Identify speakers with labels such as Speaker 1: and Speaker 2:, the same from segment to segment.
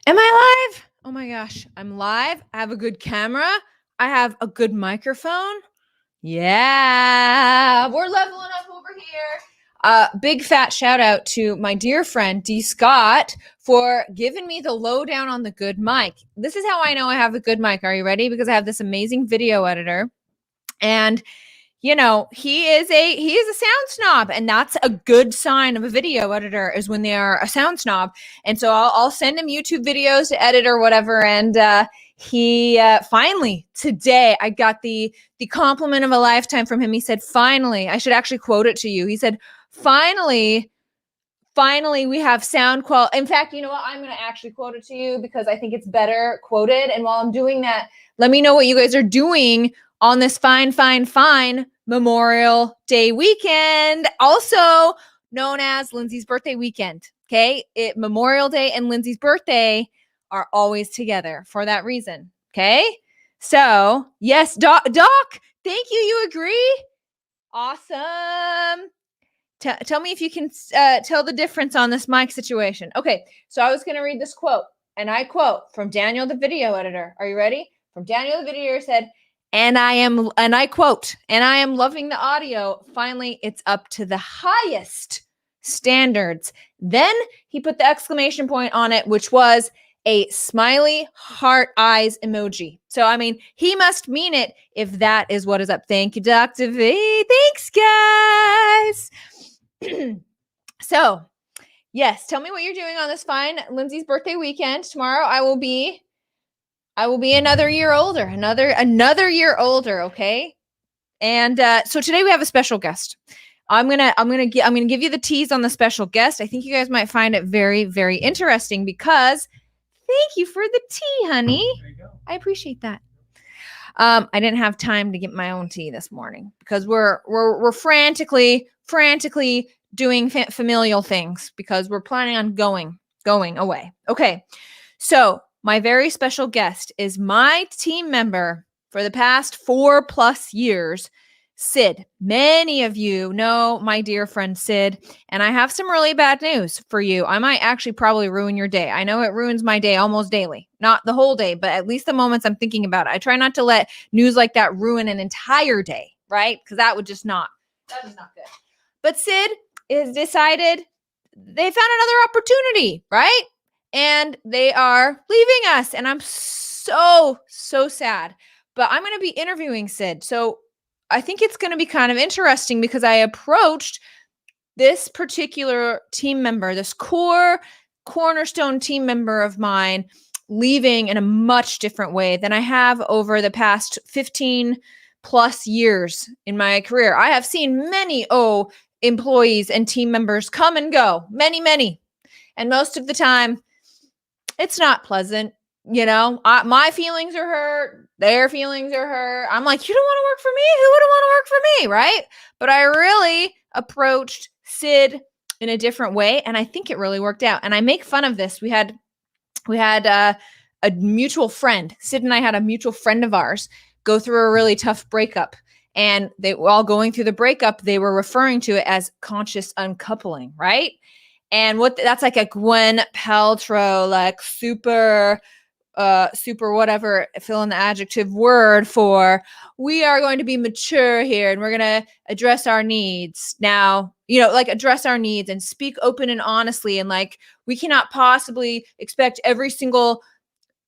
Speaker 1: Am I live? Oh my gosh, I'm live. I have a good camera. I have a good microphone. Yeah, we're leveling up over here. Big fat shout out to my dear friend D. Scott for giving me the lowdown on the good mic. This is how I know I have a good mic. Are you ready? Because I have this amazing video editor, and you know, he is a sound snob, and that's a good sign of a video editor is when they are a sound snob. And so I'll send him YouTube videos to edit or whatever. And he finally today I got the compliment of a lifetime from him. He said, "Finally," I should actually quote it to you. He said, "Finally." Finally, we have sound quality. In fact, you know what? I'm going to actually quote it to you because I think it's better quoted. And while I'm doing that, let me know what you guys are doing on this fine Memorial Day weekend, also known as Lindsey's birthday weekend. Okay. Memorial Day and Lindsey's birthday are always together for that reason. Okay. So, yes, Doc, thank you. You agree? Awesome. Tell me if you can tell the difference on this mic situation. Okay, so I was going to read this quote, and I quote from Daniel, the video editor. Are you ready? From Daniel, the video editor said, and I quote, "And I am loving the audio. Finally, it's up to the highest standards." Then he put the exclamation point on it, which was a smiley heart eyes emoji. So, I mean, he must mean it if that is what is up. Thank you, Dr. V. Thanks, guys. So, yes, tell me what you're doing on this fine Lindsey's birthday weekend. Tomorrow I will be another year older, another year older, okay? And so today we have a special guest. I'm gonna give you the tease on the special guest. I think you guys might find it very, very interesting because thank you for the tea, honey. There you go. I appreciate that. I didn't have time to get my own tea this morning because we're frantically doing familial things because we're planning on going away. Okay. So my very special guest is my team member for the past 4+ years, Sid. Many of you know my dear friend Sid, and I have some really bad news for you. I might actually probably ruin your day. I know it ruins my day almost daily. Not the whole day, but at least the moments I'm thinking about it. I try not to let news like that ruin an entire day, right? Because that is not good. But Sid is decided they found another opportunity, right? And they are leaving us. And I'm so sad. But I'm going to be interviewing Sid. So I think it's going to be kind of interesting because I approached this particular team member, this cornerstone team member of mine, leaving in a much different way than I have over the past 15+ years in my career. I have seen many employees and team members come and go, many. And most of the time, it's not pleasant. You know, my feelings are hurt. Their feelings are hurt. I'm like, you don't want to work for me? Who wouldn't want to work for me, right? But I really approached Sid in a different way, and I think it really worked out. And I make fun of this. We had a mutual friend. Sid and I had a mutual friend of ours go through a really tough breakup. And they were all going through the breakup. They were referring to it as conscious uncoupling, right? And that's like a Gwen Paltrow, like super whatever, fill in the adjective word for, we are going to be mature here and we're going to address our needs. Now, you know, like address our needs and speak open and honestly. And like, we cannot possibly expect every single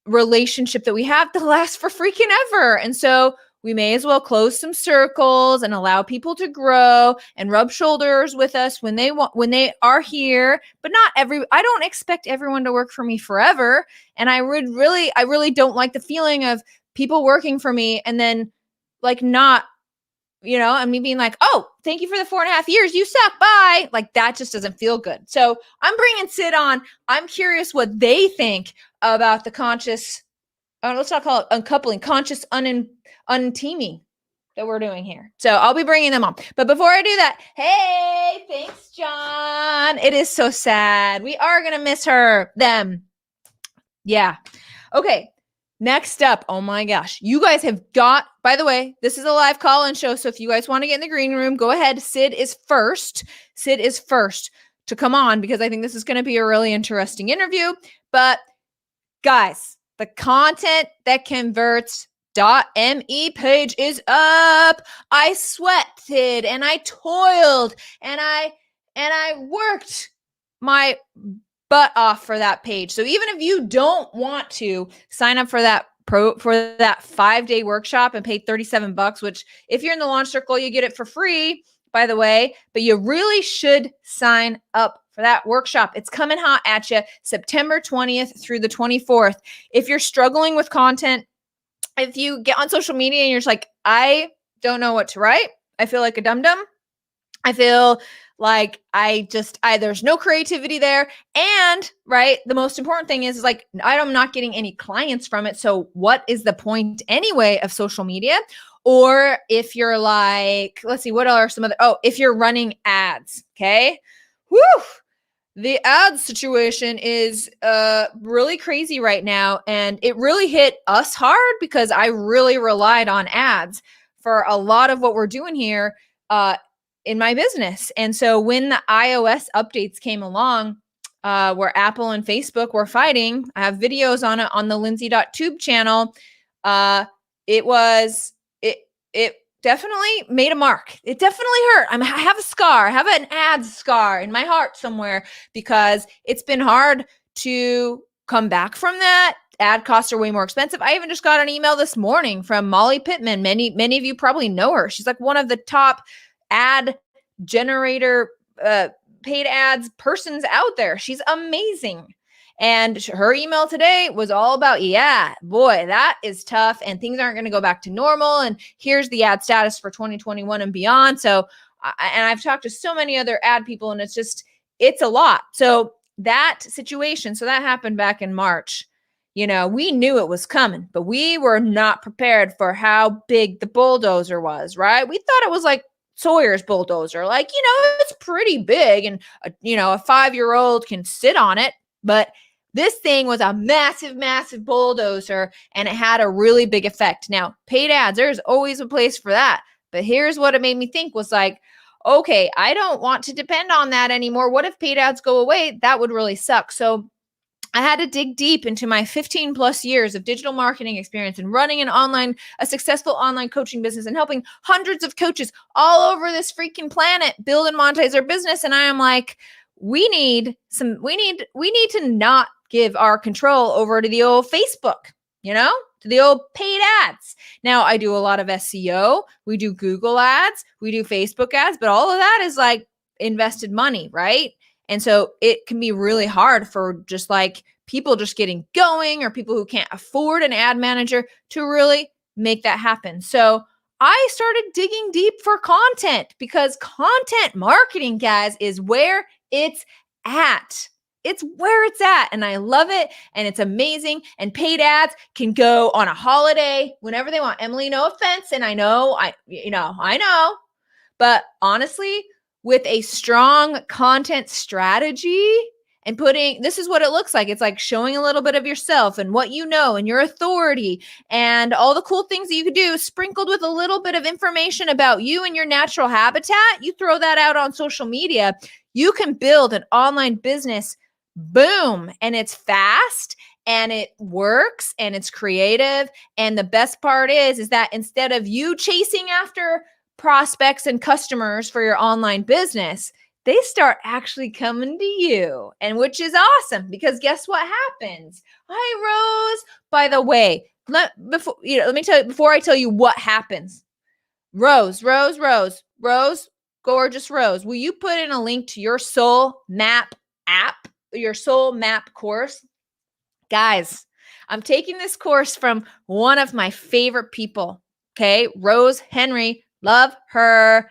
Speaker 1: relationship that we have to last for freaking ever. And so we may as well close some circles and allow people to grow and rub shoulders with us when they are here. But I don't expect everyone to work for me forever. And I really don't like the feeling of people working for me and then like not, you know, and me being like, oh, thank you for the 4.5 years. You suck. Bye. Like that just doesn't feel good. So I'm bringing Sid on. I'm curious what they think about the conscious, let's not call it uncoupling, conscious unteaming that we're doing here. So I'll be bringing them on. But before I do that, hey, thanks, John. It is so sad. We are going to miss them. Yeah. Okay. Next up, oh my gosh, you guys have got, by the way, this is a live call-in show. So if you guys want to get in the green room, go ahead. Sid is first to come on because I think this is going to be a really interesting interview. But Guys, the content that converts .me page is up. I sweated and I toiled and I worked my butt off for that page. So even if you don't want to sign up for that 5-day workshop and pay $37, which if you're in the launch circle, you get it for free, by the way, but you really should sign up for that workshop. It's coming hot at you September 20th through the 24th. If you're struggling with content, if you get on social media and you're just like, I don't know what to write, I feel like a dum-dum, I feel like there's no creativity there. And right, the most important thing is like, I'm not getting any clients from it. So what is the point anyway of social media? Or if you're like, let's see, what are some other, if you're running ads, okay? Woo! The ad situation is really crazy right now. And it really hit us hard because I really relied on ads for a lot of what we're doing here in my business. And so when the iOS updates came along, where Apple and Facebook were fighting, I have videos on it on the Lindsey.tube channel. It definitely made a mark. It definitely hurt. I have a scar. I have an ad scar in my heart somewhere because it's been hard to come back from that. Ad costs are way more expensive. I even just got an email this morning from Molly Pittman. Many of you probably know her. She's like one of the top ad generator, paid ads persons out there. She's amazing. And her email today was all about, yeah, boy, that is tough. And things aren't going to go back to normal. And here's the ad status for 2021 and beyond. So, and I've talked to so many other ad people and it's a lot. So that situation, so that happened back in March. You know, we knew it was coming, but we were not prepared for how big the bulldozer was, right? We thought it was like Sawyer's bulldozer, like, it's pretty big and, a 5-year-old can sit on it. But this thing was a massive, massive bulldozer and it had a really big effect. Now, paid ads, there's always a place for that. But here's what it made me think was like, okay, I don't want to depend on that anymore. What if paid ads go away? That would really suck. So I had to dig deep into my 15 plus years of digital marketing experience and running a successful online coaching business and helping hundreds of coaches all over this freaking planet build and monetize their business. And I am like, we need to not give our control over to the old Facebook, to the old paid ads. Now I do a lot of SEO. We do Google ads, we do Facebook ads, but all of that is like invested money, right? And so it can be really hard for just like people just getting going or people who can't afford an ad manager to really make that happen. So I started digging deep for content because content marketing, guys, is where it's at. It's where it's at. And I love it. And it's amazing. And paid ads can go on a holiday whenever they want. Emily, no offense. And I know. But honestly, with a strong content strategy and this is what it looks like. It's like showing a little bit of yourself and what you know and your authority and all the cool things that you could do sprinkled with a little bit of information about you and your natural habitat. You throw that out on social media, you can build an online business, boom, and it's fast and it works and it's creative. And the best part is that instead of you chasing after prospects and customers for your online business, they start actually coming to you, and which is awesome because guess what happens? Hi, Rose. By the way, let me tell you before I tell you what happens. Rose, gorgeous Rose, will you put in a link to your Soul Map app, your Soul Map course? Guys, I'm taking this course from one of my favorite people. Okay, Rose Henry. Love her.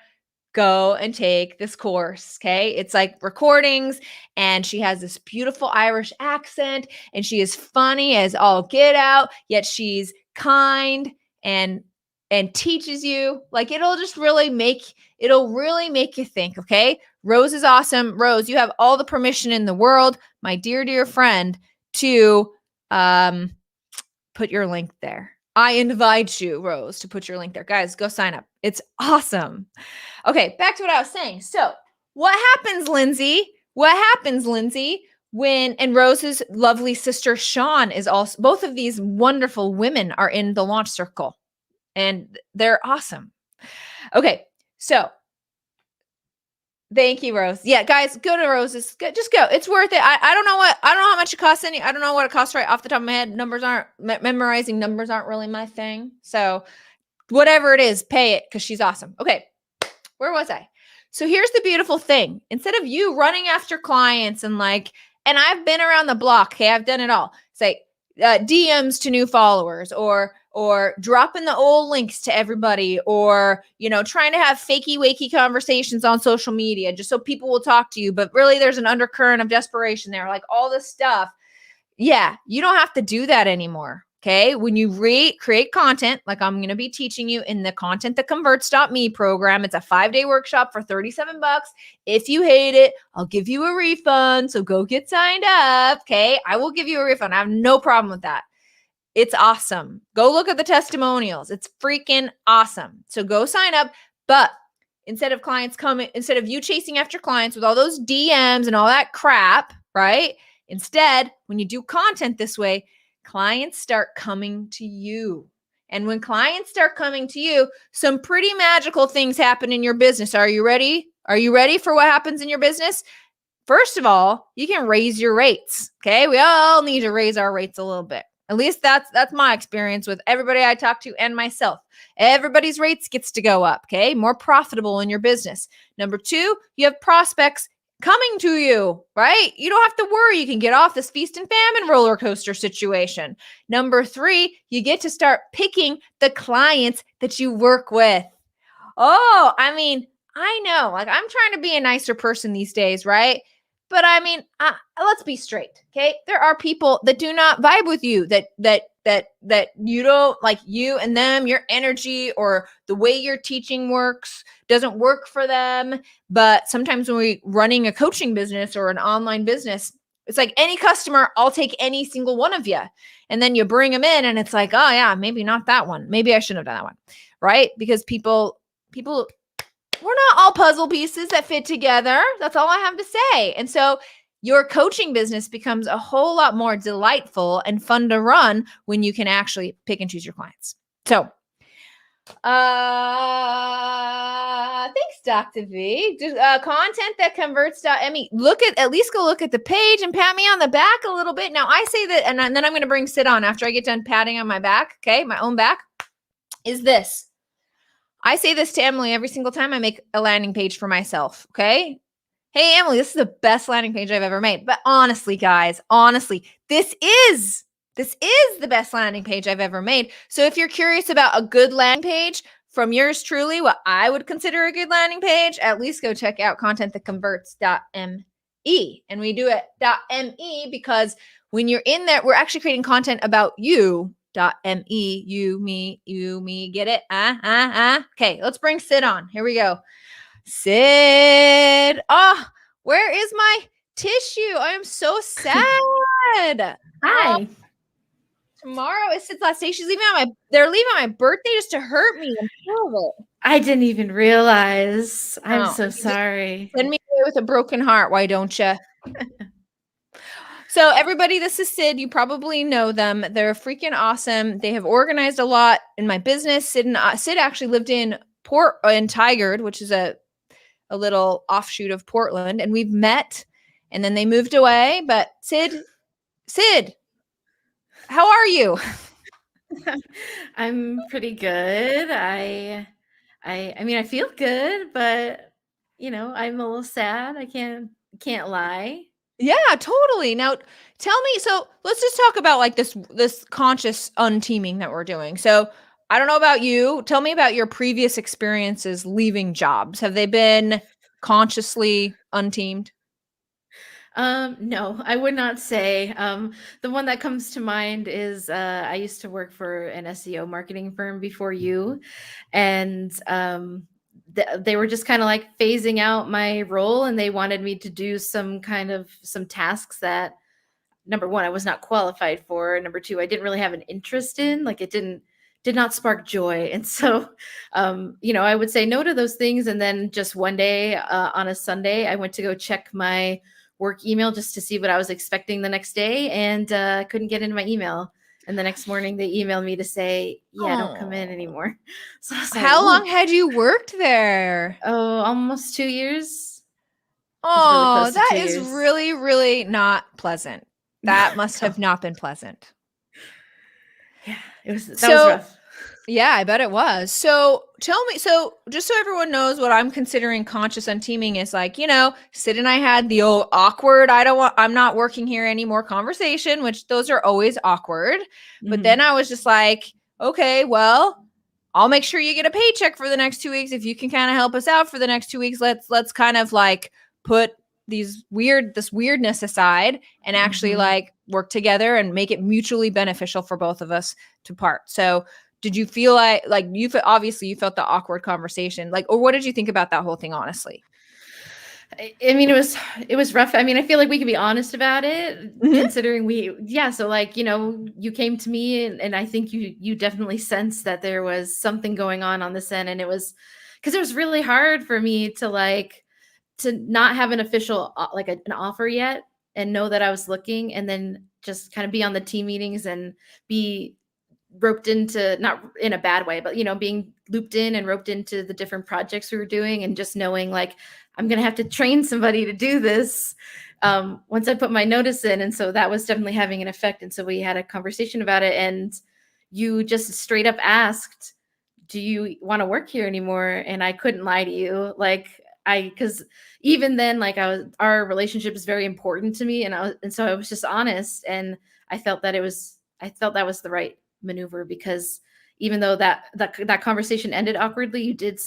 Speaker 1: Go and take this course. Okay. It's like recordings and she has this beautiful Irish accent and she is funny as all get out, yet she's kind and teaches you like, it'll really make you think. Okay. Rose is awesome. Rose, you have all the permission in the world, my dear, dear friend, to put your link there. I invite you, Rose, to put your link there. Guys, go sign up. It's awesome. Okay, back to what I was saying. So what happens, Lindsey? and Rose's lovely sister Sean is also, both of these wonderful women are in the launch circle and they're awesome. Okay. So thank you, Rose. Yeah, guys, go to Rose's. Just go. It's worth it. I don't know how much it costs. I don't know what it costs right off the top of my head. Memorizing numbers aren't really my thing. So whatever it is, pay it because she's awesome. Okay. Where was I? So here's the beautiful thing. Instead of you running after clients and I've been around the block. Okay. I've done it all. It's like DMs to new followers or dropping the old links to everybody or, trying to have fakey wakey conversations on social media just so people will talk to you. But really there's an undercurrent of desperation there, like all this stuff. Yeah. You don't have to do that anymore. Okay. When you create content, like I'm going to be teaching you in the Content That Converts.me program, it's a 5-day workshop for $37. If you hate it, I'll give you a refund. So go get signed up. Okay. I will give you a refund. I have no problem with that. It's awesome. Go look at the testimonials. It's freaking awesome. So go sign up. But instead of you chasing after clients with all those DMs and all that crap, right? Instead, when you do content this way, clients start coming to you. And when clients start coming to you, some pretty magical things happen in your business. Are you ready? Are you ready for what happens in your business? First of all, you can raise your rates. Okay. We all need to raise our rates a little bit. At least that's my experience with everybody I talk to and myself. Everybody's rates gets to go up. Okay. More profitable in your business. Number 2, you have prospects coming to you, right? You don't have to worry. You can get off this feast and famine roller coaster situation. Number 3, you get to start picking the clients that you work with. Oh, I mean, I know, like I'm trying to be a nicer person these days, right? But I mean, let's be straight, okay? There are people that do not vibe with you, that you don't like, you and them, your energy or the way your teaching works doesn't work for them. But sometimes when we're running a coaching business or an online business, it's like any customer, I'll take any single one of you. And then you bring them in and it's like, oh yeah, maybe not that one. Maybe I shouldn't have done that one, right? Because people, we're not all puzzle pieces that fit together. That's all I have to say. And so your coaching business becomes a whole lot more delightful and fun to run when you can actually pick and choose your clients. So, thanks, Dr. V. Just, Content That Converts.me. At least go look at the page and pat me on the back a little bit. Now I say that, and then I'm going to bring Sid on after I get done patting on my back. Okay. My own back is this. I say this to Emily every single time I make a landing page for myself, okay? Hey, Emily, this is the best landing page I've ever made. But honestly, guys, this is the best landing page I've ever made. So if you're curious about a good landing page from yours truly, what I would consider a good landing page, at least go check out contentthatconverts.me. And we do it .me because when you're in there, we're actually creating content about you. .me, you, me, get it? Okay, let's bring Sid on. Here we go. Sid. Oh, where is my tissue? I am so sad.
Speaker 2: Hi.
Speaker 1: Tomorrow is Sid's last day. They're leaving on my birthday just to hurt me. I'm terrible.
Speaker 2: I didn't even realize. I'm so sorry.
Speaker 1: Send me away with a broken heart. Why don't you? So everybody, this is Sid. You probably know them. They're freaking awesome. They have organized a lot in my business. Sid actually lived in Tigard, which is a little offshoot of Portland, and we've met. And then they moved away. But Sid, how are you?
Speaker 2: I'm pretty good. I mean, I feel good, but I'm a little sad. I can't lie.
Speaker 1: Yeah, totally. Now, tell me, so let's just talk about like this conscious unteaming that we're doing. So I don't know about you. Tell me about your previous experiences leaving jobs. Have they been consciously unteamed?
Speaker 2: No, I would not say. The one that comes to mind is I used to work for an SEO marketing firm before you, and they were just kind of like phasing out my role, and they wanted me to do some tasks that, number one, I was not qualified for. Number two, I didn't really have an interest in. Like, it did not spark joy. And so, I would say no to those things. And then just one day on a Sunday, I went to go check my work email just to see what I was expecting the next day, and I couldn't get into my email. And the next morning they emailed me to say, yeah, don't come in anymore. So I was like,
Speaker 1: How long
Speaker 2: ooh.
Speaker 1: had you worked there?
Speaker 2: Oh, almost 2 years. It was really
Speaker 1: Oh,
Speaker 2: close to
Speaker 1: that
Speaker 2: 2
Speaker 1: is
Speaker 2: years.
Speaker 1: really, really not pleasant. That must have not been pleasant.
Speaker 2: Yeah, that was
Speaker 1: So,
Speaker 2: rough.
Speaker 1: yeah, I bet it was. So tell me, so just so everyone knows what I'm considering conscious unteaming is like, Sid and I had the old awkward, I'm not working here anymore conversation, which those are always awkward. But then I was just like, okay, well, I'll make sure you get a paycheck for the next 2 weeks. If you can kind of help us out for the next 2 weeks, let's kind of like put this weirdness aside and actually like work together and make it mutually beneficial for both of us to part. So did you feel like obviously you felt the awkward conversation, like, or what did you think about that whole thing, honestly?
Speaker 2: I mean, it was rough. I mean, I feel like we can be honest about it, considering so like, you came to me and I think you definitely sensed that there was something going on this end. And it was because it was really hard for me to not have an official, like an offer yet, and know that I was looking, and then just kind of be on the team meetings and be roped into, not in a bad way, but being looped in and roped into the different projects we were doing, and just knowing like I'm gonna have to train somebody to do this once I put my notice in. And so that was definitely having an effect. And so we had a conversation about it, and you just straight up asked, do you want to work here anymore? And I couldn't lie to you, because even then, like, our relationship is very important to me, and so I was just honest, and I felt that was the right maneuver, because even though that conversation ended awkwardly, you did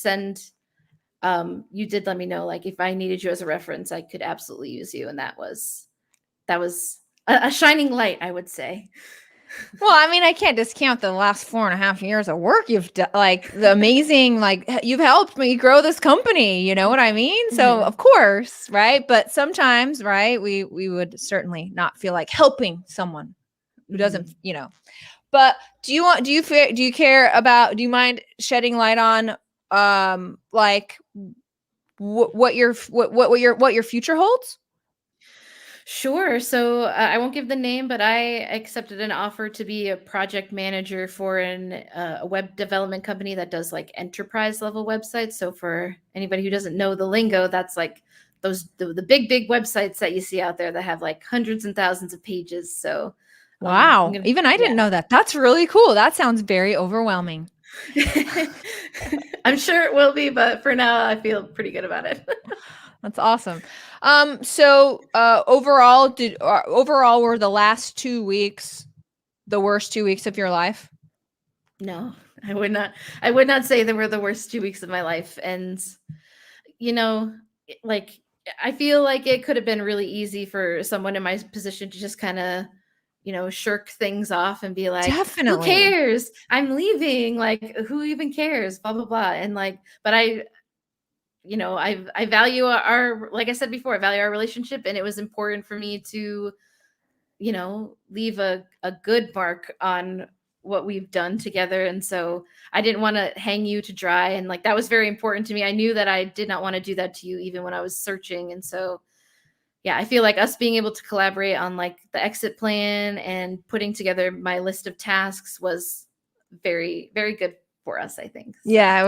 Speaker 2: let me know, like, if I needed you as a reference, I could absolutely use you, and that was a shining light, I would say.
Speaker 1: Well, I mean, I can't discount the last 4.5 years of work you've done, like the amazing, like you've helped me grow this company. You know what I mean? So of course, right? But sometimes, right, we would certainly not feel like helping someone who doesn't, But do you mind shedding light on, like what your future holds?
Speaker 2: Sure. So I won't give the name, but I accepted an offer to be a project manager for a web development company that does like enterprise level websites. So for anybody who doesn't know the lingo, that's like the big websites that you see out there that have like hundreds and thousands of pages. So
Speaker 1: wow, even I didn't know that. That's really cool. That sounds very overwhelming.
Speaker 2: I'm sure it will be, but for now, I feel pretty good about it.
Speaker 1: That's awesome. So overall were the last 2 weeks the worst 2 weeks of your life?
Speaker 2: No, I would not say they were the worst 2 weeks of my life. And like, I feel like it could have been really easy for someone in my position to just kind of shirk things off and be like,
Speaker 1: Definitely.
Speaker 2: who cares? I'm leaving. Like, who even cares? Blah, blah, blah. And like, but I value like I said before, I value our relationship, and it was important for me to, leave a good mark on what we've done together. And so I didn't want to hang you to dry. And like, that was very important to me. I knew that I did not want to do that to you, even when I was searching. And so, yeah, I feel like us being able to collaborate on like the exit plan and putting together my list of tasks was very, very good for us, I think. So.
Speaker 1: Yeah, it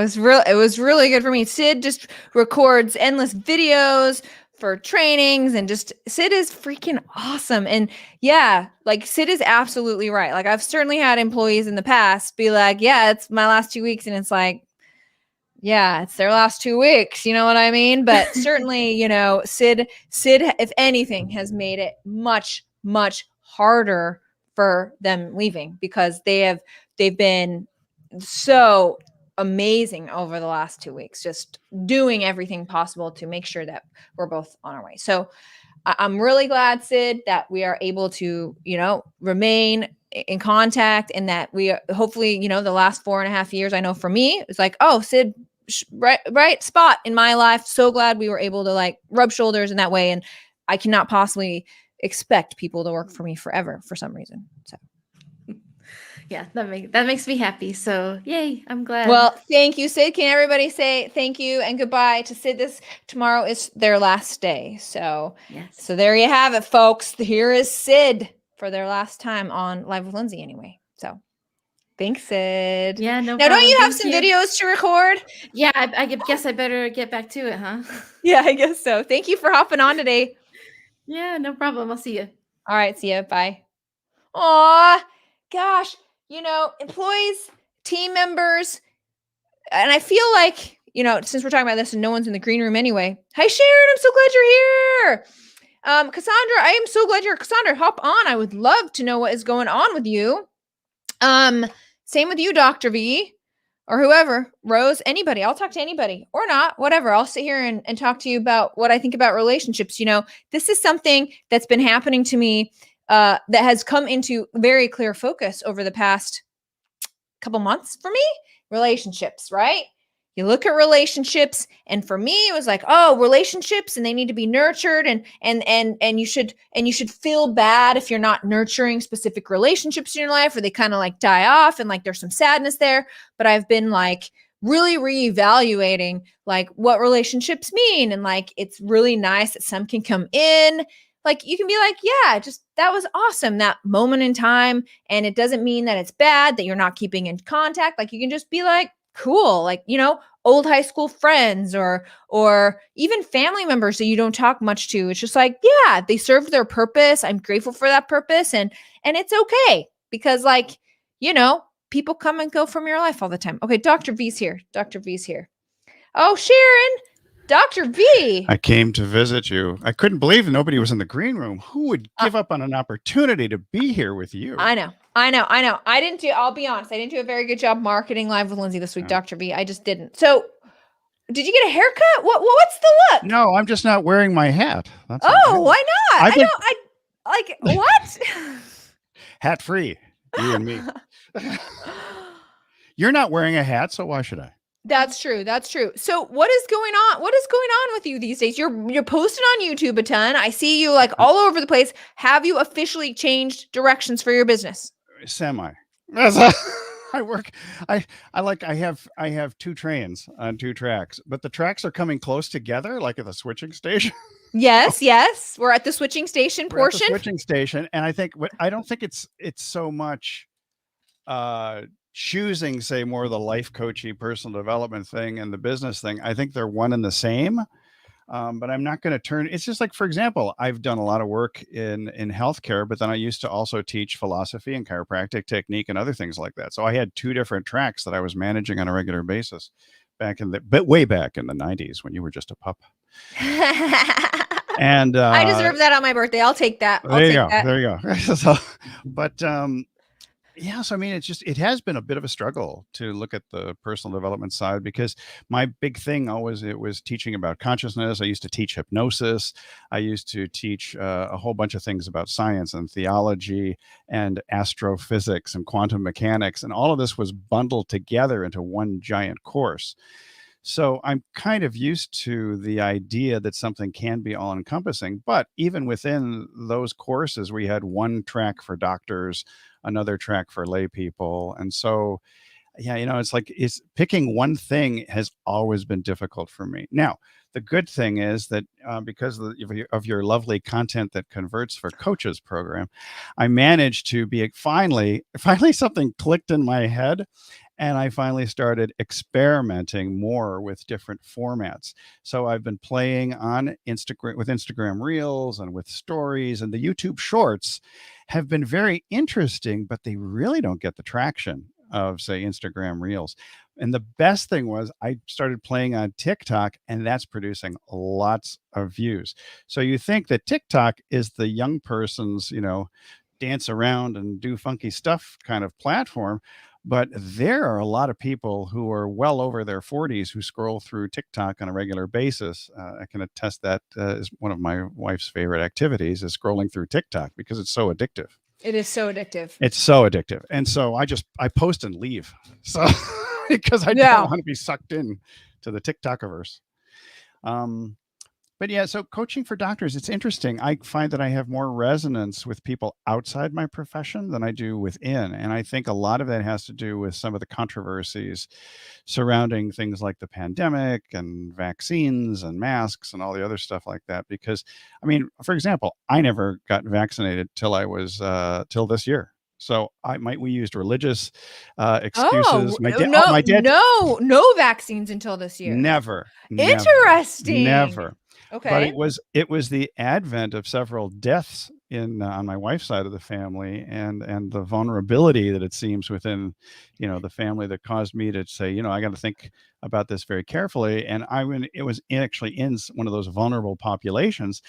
Speaker 1: was really good for me. Sid just records endless videos for trainings, and just Sid is freaking awesome. And yeah, like Sid is absolutely right. Like I've certainly had employees in the past be like, yeah, it's my last 2 weeks. And it's like, yeah, it's their last 2 weeks. You know what I mean? But certainly, Sid, if anything, has made it much, much harder for them leaving, because they've been so amazing over the last 2 weeks, just doing everything possible to make sure that we're both on our way. So I'm really glad, Sid, that we are able to, remain in contact, and that we hopefully, the last 4.5 years, I know for me, it's like, oh, Sid, right spot in my life. So glad we were able to like rub shoulders in that way. And I cannot possibly expect people to work for me forever for some reason. So
Speaker 2: Yeah, that makes me happy. So yay, I'm glad.
Speaker 1: Well, thank you, Sid. Can everybody say thank you and goodbye to Sid? Tomorrow is their last day. So
Speaker 2: Yes.
Speaker 1: there you have it, folks. Here is Sid for their last time on Live with Lindsey anyway. So thanks, Sid.
Speaker 2: Yeah, no
Speaker 1: Now,
Speaker 2: problem.
Speaker 1: don't you have
Speaker 2: Thank
Speaker 1: some
Speaker 2: you.
Speaker 1: videos to record?
Speaker 2: Yeah, I guess I better get back to it, huh?
Speaker 1: Yeah, I guess so. Thank you for hopping on today.
Speaker 2: Yeah, no problem. I'll see you.
Speaker 1: All right, see you. Bye. Aw, gosh, employees, team members, and I feel like, since we're talking about this and no one's in the green room anyway. Hi, Sharon. I'm so glad you're here. Cassandra, I am so glad you're Cassandra. Hop on. I would love to know what is going on with you. Same with you, Dr. V, or whoever, Rose, anybody. I'll talk to anybody or not, whatever. I'll sit here and talk to you about what I think about relationships. This is something that's been happening to me that has come into very clear focus over the past couple months for me. Relationships, right? You look at relationships, and for me, it was like, oh, relationships, and they need to be nurtured, and you should feel bad if you're not nurturing specific relationships in your life, or they kind of like die off, and like there's some sadness there. But I've been like really reevaluating like what relationships mean, and like it's really nice that some can come in. Like you can be like, yeah, just that was awesome, that moment in time, and it doesn't mean that it's bad that you're not keeping in contact. Like you can just be like, cool, like old high school friends or even family members that you don't talk much to. It's just like, yeah, they served their purpose. I'm grateful for that purpose, and it's okay because like, people come and go from your life all the time. Okay, Dr. V's here. Dr. V's here. Oh, Sharon, Dr. V.
Speaker 3: I came to visit you. I couldn't believe nobody was in the green room. Who would give up on an opportunity to be here with you?
Speaker 1: I know. I'll be honest, I didn't do a very good job marketing Live with Lindsey this week, Dr. V. I just didn't. So did you get a haircut? What's the look?
Speaker 3: No, I'm just not wearing my hat. That's
Speaker 1: why not? What?
Speaker 3: Hat free, you and me. You're not wearing a hat, so why should I?
Speaker 1: That's true. So what is going on? What is going on with you these days? You're posting on YouTube a ton. I see you like all over the place. Have you officially changed directions for your business?
Speaker 3: Semi. I work. I have two trains on two tracks, but the tracks are coming close together, like at the switching station.
Speaker 1: Yes. We're at the switching station portion.
Speaker 3: Switching station, and I don't think it's so much choosing, say, more of the life coachy personal development thing and the business thing. I think they're one and the same. But I'm not going to turn. It's just like, for example, I've done a lot of work in healthcare, but then I used to also teach philosophy and chiropractic technique and other things like that. So I had two different tracks that I was managing on a regular basis way back in the 90s when you were just a pup. And
Speaker 1: I deserve that on my birthday. I'll take that.
Speaker 3: There you go. So, but yes, I mean, it has been a bit of a struggle to look at the personal development side because my big thing always, it was teaching about consciousness. I used to teach hypnosis. I used to teach a whole bunch of things about science and theology and astrophysics and quantum mechanics. And all of this was bundled together into one giant course. So I'm kind of used to the idea that something can be all encompassing, but even within those courses, we had one track for doctors, another track for lay people. And so, yeah, it's picking one thing has always been difficult for me. Now, the good thing is that because of your lovely content that converts for coaches program, I managed to be finally something clicked in my head. And I finally started experimenting more with different formats. So I've been playing on Instagram with Instagram Reels and with stories, and the YouTube Shorts have been very interesting, but they really don't get the traction of, say, Instagram Reels. And the best thing was I started playing on TikTok, and that's producing lots of views. So you think that TikTok is the young person's, dance around and do funky stuff kind of platform. But there are a lot of people who are well over their 40s who scroll through TikTok on a regular basis. I can attest that is one of my wife's favorite activities is scrolling through TikTok because it's so addictive.
Speaker 1: It is so addictive.
Speaker 3: It's so addictive. And so I post and leave. So because I don't want to be sucked in to the TikTokiverse. But yeah, so coaching for doctors, it's interesting. I find that I have more resonance with people outside my profession than I do within. And I think a lot of that has to do with some of the controversies surrounding things like the pandemic and vaccines and masks and all the other stuff like that. Because, I mean, for example, I never got vaccinated till I was, till this year. So we used religious excuses.
Speaker 1: Oh, no,
Speaker 3: my dad,
Speaker 1: no vaccines until this year.
Speaker 3: never,
Speaker 1: Interesting.
Speaker 3: never. But
Speaker 1: Okay.
Speaker 3: it was the advent of several deaths in on my wife's side of the family, and the vulnerability that it seems within, the family, that caused me to say, I got to think about this very carefully. And it was actually in one of those vulnerable populations.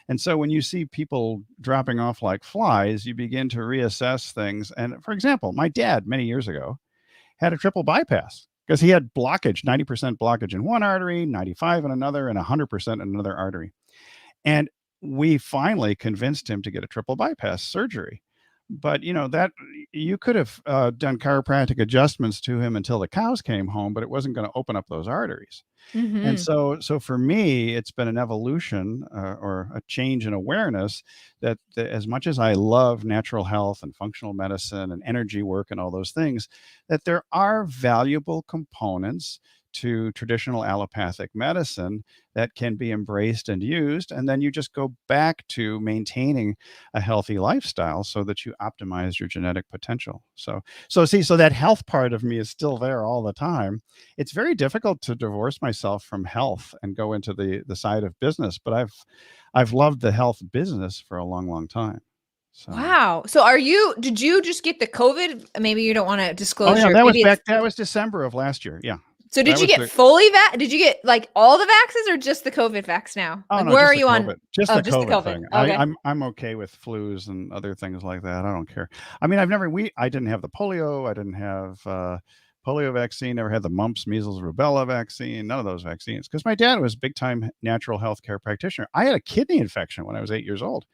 Speaker 3: And so when you see people dropping off like flies, you begin to reassess things. And for example, my dad many years ago had a triple bypass because he had blockage, 90% blockage in one artery, 95 in another, and 100% in another artery. And we finally convinced him to get a triple bypass surgery. But that you could have done chiropractic adjustments to him until the cows came home, but it wasn't going to open up those arteries. And so for me, it's been an evolution or a change in awareness that as much as I love natural health and functional medicine and energy work and all those things, that there are valuable components to traditional allopathic medicine that can be embraced and used. And then you just go back to maintaining a healthy lifestyle so that you optimize your genetic potential. So that health part of me is still there all the time. It's very difficult to divorce myself from health and go into the side of business, but I've loved the health business for a long, long time. So.
Speaker 1: Wow. So did you just get the COVID? Maybe you don't want to disclose.
Speaker 3: Oh yeah, that was December of last year. Yeah.
Speaker 1: So did you get fully did you get like all the vaccines or just the COVID vax now?
Speaker 3: Oh,
Speaker 1: like,
Speaker 3: no,
Speaker 1: where are you
Speaker 3: COVID.
Speaker 1: on?
Speaker 3: Just the COVID thing.
Speaker 1: Okay.
Speaker 3: I'm okay with flus and other things like that. I don't care. I mean, I didn't have the polio. I didn't have polio vaccine. Never had the mumps, measles, rubella vaccine. None of those vaccines because my dad was a big time natural health care practitioner. I had a kidney infection when I was 8 years old.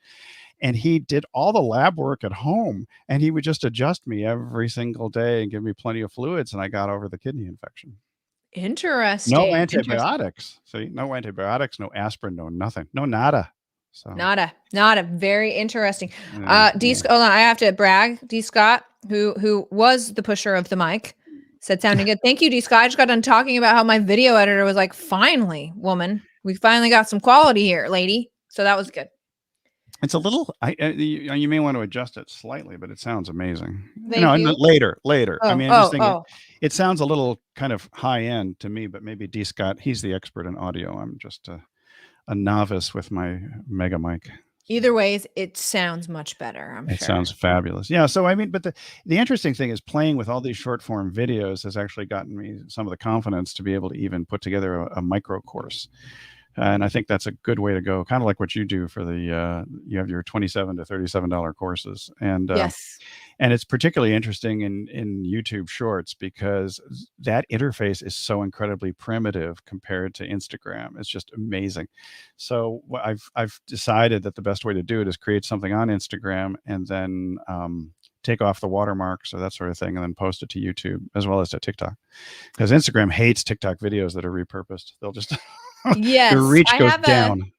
Speaker 3: And he did all the lab work at home, and he would just adjust me every single day and give me plenty of fluids, and I got over the kidney infection.
Speaker 1: Interesting.
Speaker 3: No antibiotics. See, no antibiotics, no aspirin, no nothing, no nada. So
Speaker 1: nada. Very interesting. Hold on, I have to brag. D. Scott, who was the pusher of the mic, said sounding good. Thank you, D. Scott. I just got done talking about how my video editor was like, finally, woman, we finally got some quality here, lady. So that was good.
Speaker 3: It's a little. You may want to adjust it slightly, but it sounds amazing.
Speaker 1: Thank you.
Speaker 3: Later.
Speaker 1: Oh,
Speaker 3: I mean, I'm just thinking, it sounds a little kind of high end to me, but maybe D. Scott, he's the expert in audio. I'm just a novice with my mega mic.
Speaker 1: Either ways, it sounds much better.
Speaker 3: It sounds fabulous. Yeah. So I mean, but the interesting thing is playing with all these short form videos has actually gotten me some of the confidence to be able to even put together a micro course. And I think that's a good way to go, kind of like what you do for you have your $27 to $37 courses. And
Speaker 1: yes.
Speaker 3: And it's particularly interesting in YouTube Shorts because that interface is so incredibly primitive compared to Instagram. It's just amazing. So I've decided that the best way to do it is create something on Instagram and then take off the watermarks or that sort of thing and then post it to YouTube as well as to TikTok. Because Instagram hates TikTok videos that are repurposed. They'll just
Speaker 1: yes,
Speaker 3: the reach goes down.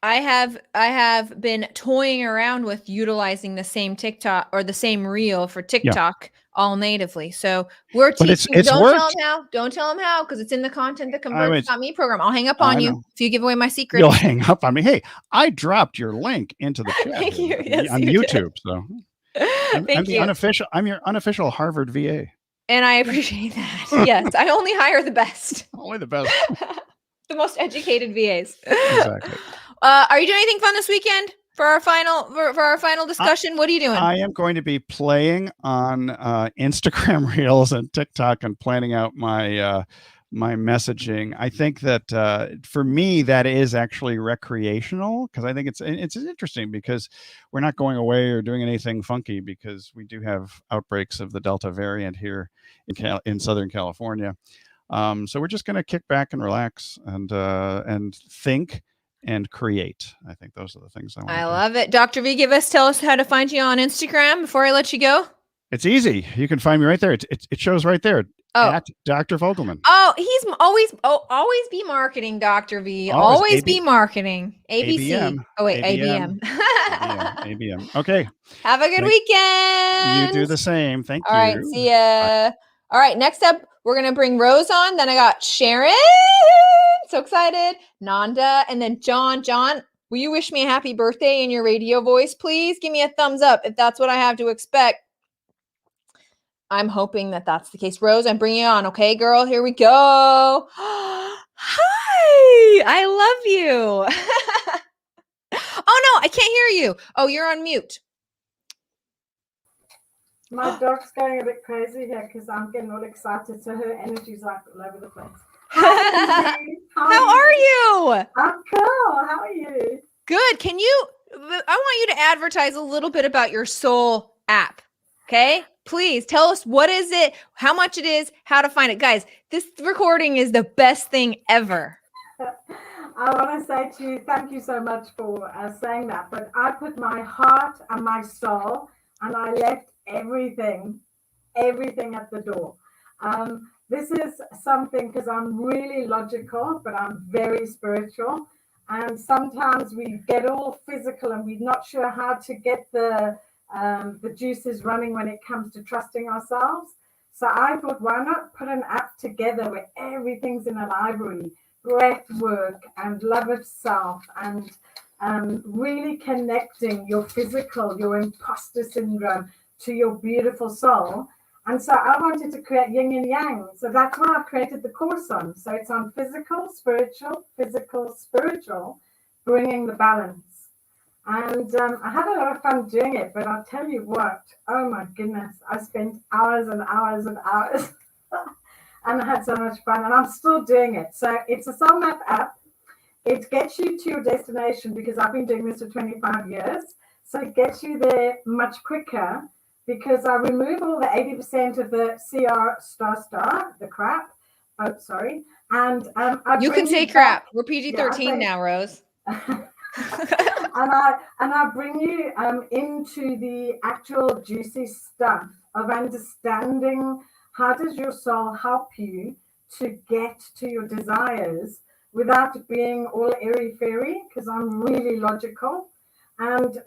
Speaker 1: I have been toying around with utilizing the same TikTok or the same reel for TikTok all natively. So we're teaching. Don't tell them how because it's in the content that converts.me program. I'll hang up on you if you give away my secret.
Speaker 3: You'll hang up on me. Hey, I dropped your link into the chat
Speaker 1: Thank you. Yes,
Speaker 3: on YouTube. So
Speaker 1: Thank you.
Speaker 3: I'm your unofficial Harvard VA.
Speaker 1: And I appreciate that. Yes, I only hire the best.
Speaker 3: Only the best.
Speaker 1: The most educated VAs.
Speaker 3: Exactly.
Speaker 1: Are you doing anything fun this weekend for our final discussion? What are you doing?
Speaker 3: I am going to be playing on Instagram Reels and TikTok and planning out my my messaging. I think that for me that is actually recreational because I think it's interesting because we're not going away or doing anything funky because we do have outbreaks of the Delta variant here in Southern California. So we're just going to kick back and relax and think and create. I think those are the things I want.
Speaker 1: I love it. Dr. V, tell us how to find you on Instagram before I let you go.
Speaker 3: It's easy. You can find me right there. It shows right there at Dr. Vogelman.
Speaker 1: Oh, he's always be marketing, Dr. V.
Speaker 3: Always
Speaker 1: Always be marketing. ABC.
Speaker 3: ABM.
Speaker 1: Oh wait,
Speaker 3: ABM.
Speaker 1: ABM.
Speaker 3: ABM. Okay.
Speaker 1: Have a good weekend.
Speaker 3: You do the same. Thank
Speaker 1: All
Speaker 3: you.
Speaker 1: right, see ya. All right, next up, we're gonna bring Rose on. Then I got Sharon. So excited. Nanda, and then John. John, will you wish me a happy birthday in your radio voice, please? Give me a thumbs up if that's what I have to expect. I'm hoping that that's the case. Rose, I'm bringing you on. Okay, girl, here we go. Hi, I love you. Oh, no, I can't hear you. Oh, you're on mute.
Speaker 4: My dog's going a bit crazy here because I'm getting all excited. So her energy's like all over the place. Hi, Lindsey.
Speaker 1: How are you?
Speaker 4: I'm cool. How are you?
Speaker 1: Good. I want you to advertise a little bit about your Soul app. Okay? Please tell us what is it, how much it is, how to find it. Guys, this recording is the best thing ever.
Speaker 4: I want to say to you, thank you so much for saying that. But I put my heart and my soul, and I left everything at the door. This is something because I'm really logical, but I'm very spiritual. And sometimes we get all physical and we're not sure how to get the juices running when it comes to trusting ourselves. So I thought, why not put an app together where everything's in a library, breath work and love of self and really connecting your physical, your imposter syndrome to your beautiful soul. And so I wanted to create yin and yang. So that's what I've created the course on. So it's on physical, spiritual, bringing the balance. And I had a lot of fun doing it, but I'll tell you what, oh my goodness, I spent hours and hours and hours and I had so much fun and I'm still doing it. So it's a Soul Map app. It gets you to your destination because I've been doing this for 25 years. So it gets you there much quicker because I remove all the 80% of the CR the crap. Oh, sorry. And
Speaker 1: you can say crap. We're PG-13 now, Rose.
Speaker 4: and I bring you into the actual juicy stuff of understanding how does your soul help you to get to your desires without being all airy-fairy, because I'm really logical. And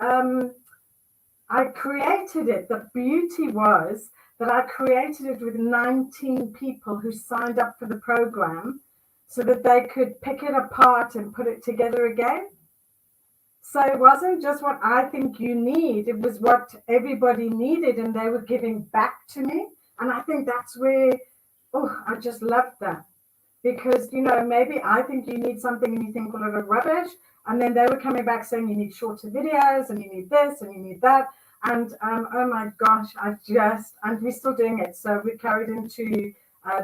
Speaker 4: I created it. The beauty was that I created it with 19 people who signed up for the program so that they could pick it apart and put it together again. So it wasn't just what I think you need, it was what everybody needed and they were giving back to me. And I think that's where, I just loved that. Because, maybe I think you need something and you think, well, it's rubbish. And then they were coming back saying you need shorter videos and you need this and you need that. And oh my gosh, and we're still doing it. So we carried into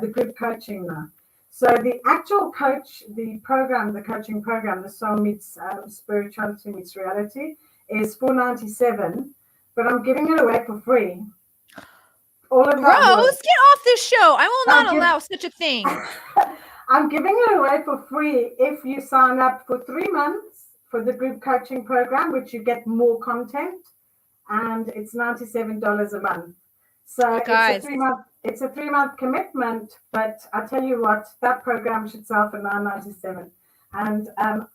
Speaker 4: the group coaching now. So the actual the coaching program, the Soul Meets Spirituality Meets Reality, is $497, but I'm giving it away for free. All of
Speaker 1: Rose, get off this show. I will not allow such a thing.
Speaker 4: I'm giving it away for free if you sign up for 3 months for the group coaching program, which you get more content, and it's $97 a month. So
Speaker 1: guys,
Speaker 4: it's a 3-month commitment, but I tell you what, that program should sell for $997. And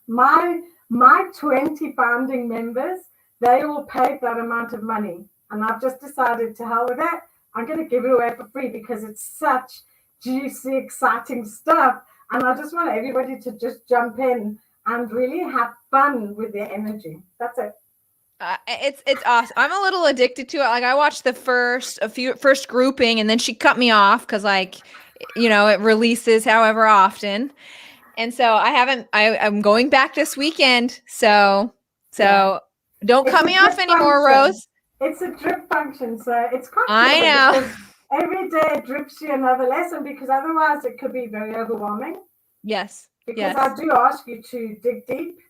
Speaker 4: my 20 founding members, they all paid that amount of money. And I've just decided to hell with that. I'm going to give it away for free because it's such juicy, exciting stuff. And I just want everybody to just jump in and really have fun with their energy. That's it.
Speaker 1: It's awesome. I'm a little addicted to it. Like I watched the first grouping and then she cut me off because it releases however often. And so I'm going back this weekend. So don't cut me off anymore, Rose.
Speaker 4: It's a drip function. So it's quite
Speaker 1: I know.
Speaker 4: Every day it drips you another lesson because otherwise it could be very overwhelming.
Speaker 1: Yes.
Speaker 4: Because I do ask you to dig deep.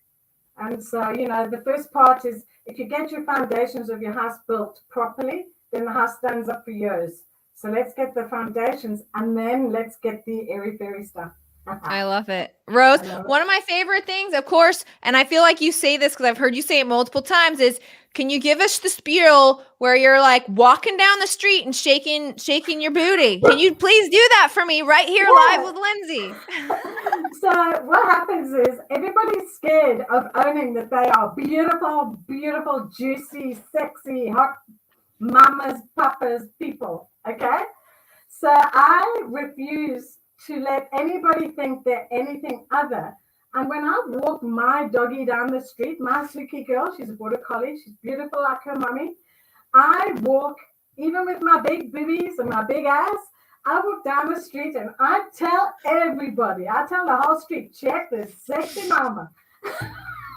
Speaker 4: And so, the first part is if you get your foundations of your house built properly, then the house stands up for years. So let's get the foundations and then let's get the airy-fairy stuff.
Speaker 1: I love it. Rose,
Speaker 4: I love it.
Speaker 1: one of my favorite things, of course, and I feel like you say this because I've heard you say it multiple times, is can you give us the spiel where you're like walking down the street and shaking your booty? Can you please do that for me right here live with Lindsey?
Speaker 4: So what happens is everybody's scared of owning that they are beautiful, beautiful, juicy, sexy, hot mamas, papas, people. Okay? So I refuse to let anybody think they're anything other. And when I walk my doggy down the street, my Suki girl, she's a border collie, she's beautiful like her mommy. I walk, even with my big boobies and my big ass, I walk down the street and I tell everybody, I tell the whole street, check this sexy mama.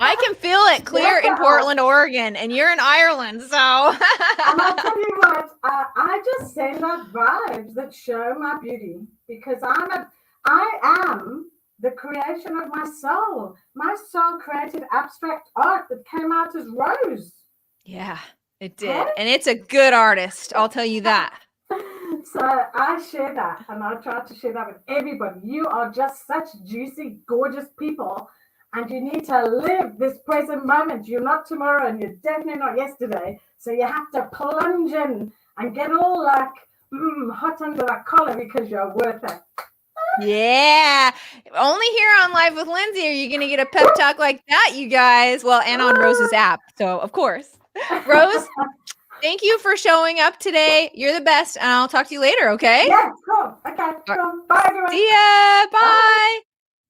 Speaker 1: I can feel it clear in Portland, Oregon, and you're in Ireland, so.
Speaker 4: And I'll tell you what, I just send out vibes that show my beauty because I am the creation of my soul. My soul created abstract art that came out as Rose.
Speaker 1: Yeah, it did. And it's a good artist, I'll tell you that.
Speaker 4: So I share that, and I try to share that with everybody. You are just such juicy, gorgeous people, and you need to live this present moment. You're not tomorrow, and you're definitely not yesterday. So you have to plunge in and get all like hot under that collar because you're worth it.
Speaker 1: Yeah. Only here on Live with Lindsey are you going to get a pep talk like that, you guys. Well, and on Rose's app. So, of course. Rose, thank you for showing up today. You're the best, and I'll talk to you later, okay?
Speaker 4: Yeah, cool. Okay, cool. Bye, everyone.
Speaker 1: See ya. Bye.